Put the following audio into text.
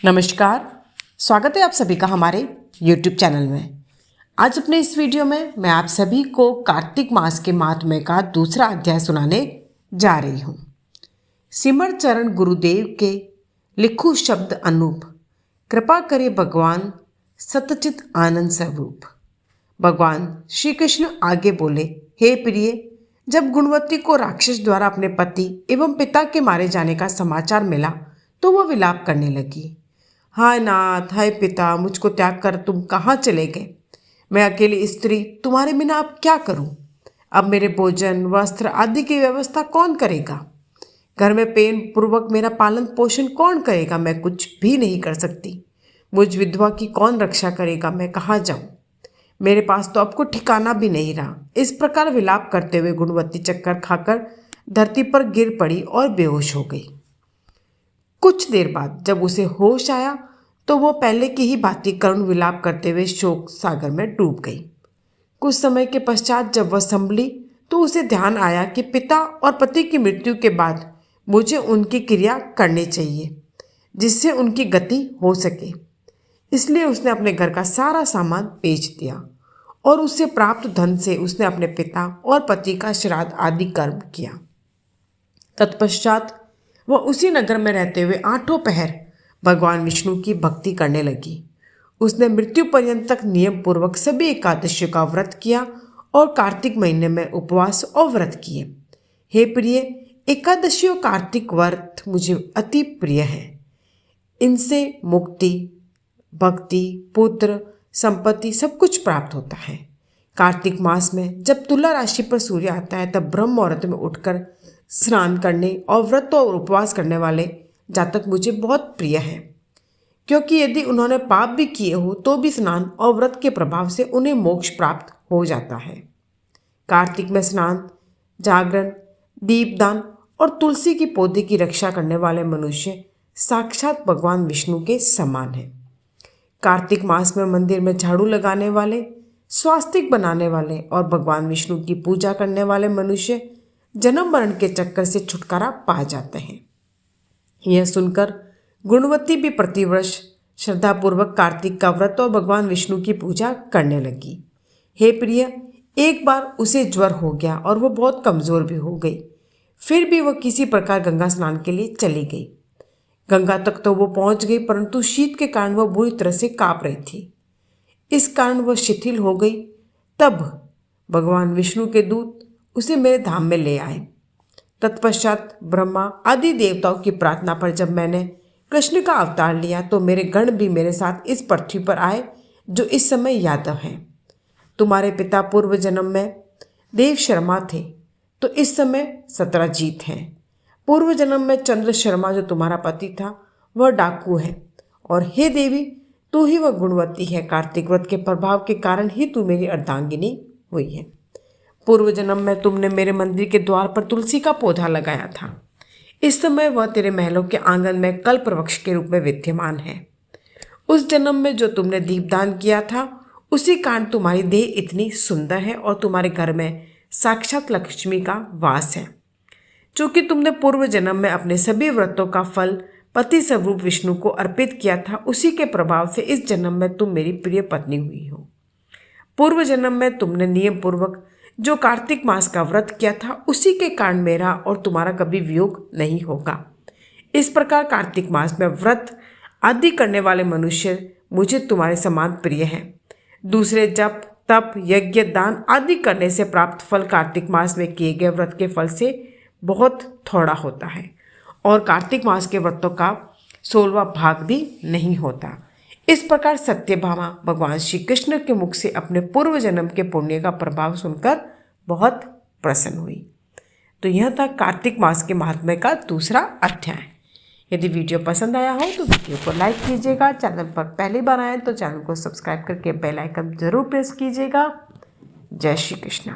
नमस्कार। स्वागत है आप सभी का हमारे YouTube चैनल में। आज अपने इस वीडियो में मैं आप सभी को कार्तिक मास के महात्म्य का दूसरा अध्याय सुनाने जा रही हूँ। सिमर चरण गुरुदेव के लिखु शब्द अनूप, कृपा करे भगवान सतचित आनंद स्वरूप। भगवान श्री कृष्ण आगे बोले, हे प्रिय, जब गुणवती को राक्षस द्वारा अपने पति एवं पिता के मारे जाने का समाचार मिला तो वह विलाप करने लगी। हाय नाथ, हाय पिता, मुझको त्याग कर तुम कहाँ चले गए? मैं अकेली स्त्री तुम्हारे बिना अब क्या करूं? अब मेरे भोजन, वस्त्र आदि की व्यवस्था कौन करेगा? घर में प्रेम पूर्वक मेरा पालन पोषण कौन करेगा? मैं कुछ भी नहीं कर सकती। मुझ विधवा की कौन रक्षा करेगा? मैं कहाँ जाऊं? मेरे पास तो अब को ठिकाना भी नहीं रहा। इस प्रकार विलाप करते हुए गुणवती चक्कर खाकर धरती पर गिर पड़ी और बेहोश हो गई। कुछ देर बाद जब उसे होश आया तो वो पहले की ही भांति करुण विलाप करते हुए शोक सागर में डूब गई। कुछ समय के पश्चात जब वह संभली तो उसे ध्यान आया कि पिता और पति की मृत्यु के बाद मुझे उनकी क्रिया करनी चाहिए जिससे उनकी गति हो सके। इसलिए उसने अपने घर का सारा सामान बेच दिया और उससे प्राप्त धन से उसने अपने पिता और पति का श्राद्ध आदि कर्म किया। तत्पश्चात वह उसी नगर में रहते हुए 8 पहर भगवान विष्णु की भक्ति करने लगी। उसने मृत्यु पर्यंत तक नियम पूर्वक सभी एकादशियों का व्रत किया और कार्तिक महीने में उपवास और व्रत किए। हे प्रिय, एकादशियों कार्तिक व्रत मुझे अति प्रिय है। इनसे मुक्ति, भक्ति, पुत्र, संपत्ति सब कुछ प्राप्त होता है। कार्तिक मास में जब तुला राशि पर सूर्य आता है तब ब्रह्म मुहूर्त में उठकर स्नान करने और व्रत और उपवास करने वाले जातक मुझे बहुत प्रिय हैं, क्योंकि यदि उन्होंने पाप भी किए हो तो भी स्नान और व्रत के प्रभाव से उन्हें मोक्ष प्राप्त हो जाता है। कार्तिक में स्नान, जागरण, दीपदान और तुलसी की पौधे की रक्षा करने वाले मनुष्य साक्षात भगवान विष्णु के समान हैं। कार्तिक मास में मंदिर में झाड़ू लगाने वाले, स्वास्तिक बनाने वाले और भगवान विष्णु की पूजा करने वाले मनुष्य जन्म मरण के चक्कर से छुटकारा पा जाते हैं। यह सुनकर गुणवती भी प्रतिवर्ष श्रद्धापूर्वक कार्तिक का व्रत और भगवान विष्णु की पूजा करने लगी। हे प्रिय, एक बार उसे ज्वर हो गया और वह बहुत कमज़ोर भी हो गई। फिर भी वह किसी प्रकार गंगा स्नान के लिए चली गई। गंगा तक तो वो पहुंच गई, परंतु शीत के कारण वह बुरी तरह से काँप रही थी। इस कारण वह शिथिल हो गई। तब भगवान विष्णु के दूत उसे मेरे धाम में ले आए। तत्पश्चात ब्रह्मा आदि देवताओं की प्रार्थना पर जब मैंने कृष्ण का अवतार लिया तो मेरे गण भी मेरे साथ इस पृथ्वी पर आए जो इस समय यादव हैं। तुम्हारे पिता पूर्व जन्म में देव शर्मा थे तो इस समय सत्रजीत हैं। पूर्व जन्म में चंद्र शर्मा जो तुम्हारा पति था वह डाकू है। और हे देवी, तू ही वह गुणवती है। कार्तिक व्रत के प्रभाव के कारण ही तू मेरी अर्धांगिनी हुई है। पूर्व जन्म में तुमने मेरे मंदिर के द्वार पर तुलसी का पौधा लगाया था। इस समय वह तेरे महलों के आंगन में कल्प वृक्ष के रूप में विद्यमान है। उस जन्म में जो तुमने दीपदान किया था उसी कारण तुम्हारी देह इतनी सुंदर है और तुम्हारे घर में साक्षात लक्ष्मी का वास है। चूंकि तुमने पूर्व जन्म में अपने सभी व्रतों का फल पति स्वरूप विष्णु को अर्पित किया था, उसी के प्रभाव से इस जन्म में तुम मेरी प्रिय पत्नी हुई हो। पूर्व जन्म में तुमने नियम पूर्वक जो कार्तिक मास का व्रत किया था उसी के कारण मेरा और तुम्हारा कभी वियोग नहीं होगा। इस प्रकार कार्तिक मास में व्रत आदि करने वाले मनुष्य मुझे तुम्हारे समान प्रिय हैं। दूसरे जप, तप, यज्ञ, दान आदि करने से प्राप्त फल कार्तिक मास में किए गए व्रत के फल से बहुत थोड़ा होता है और कार्तिक मास के व्रतों का 16वां भाग भी नहीं होता। इस प्रकार सत्यभामा भगवान श्री कृष्ण के मुख से अपने पूर्व जन्म के पुण्य का प्रभाव सुनकर बहुत प्रसन्न हुई। तो यह था कार्तिक मास के महात्म्य का दूसरा अध्याय। यदि वीडियो पसंद आया हो तो वीडियो को लाइक कीजिएगा। चैनल पर पहली बार आए तो चैनल को सब्सक्राइब करके बेल आइकन जरूर प्रेस कीजिएगा। जय श्री कृष्ण।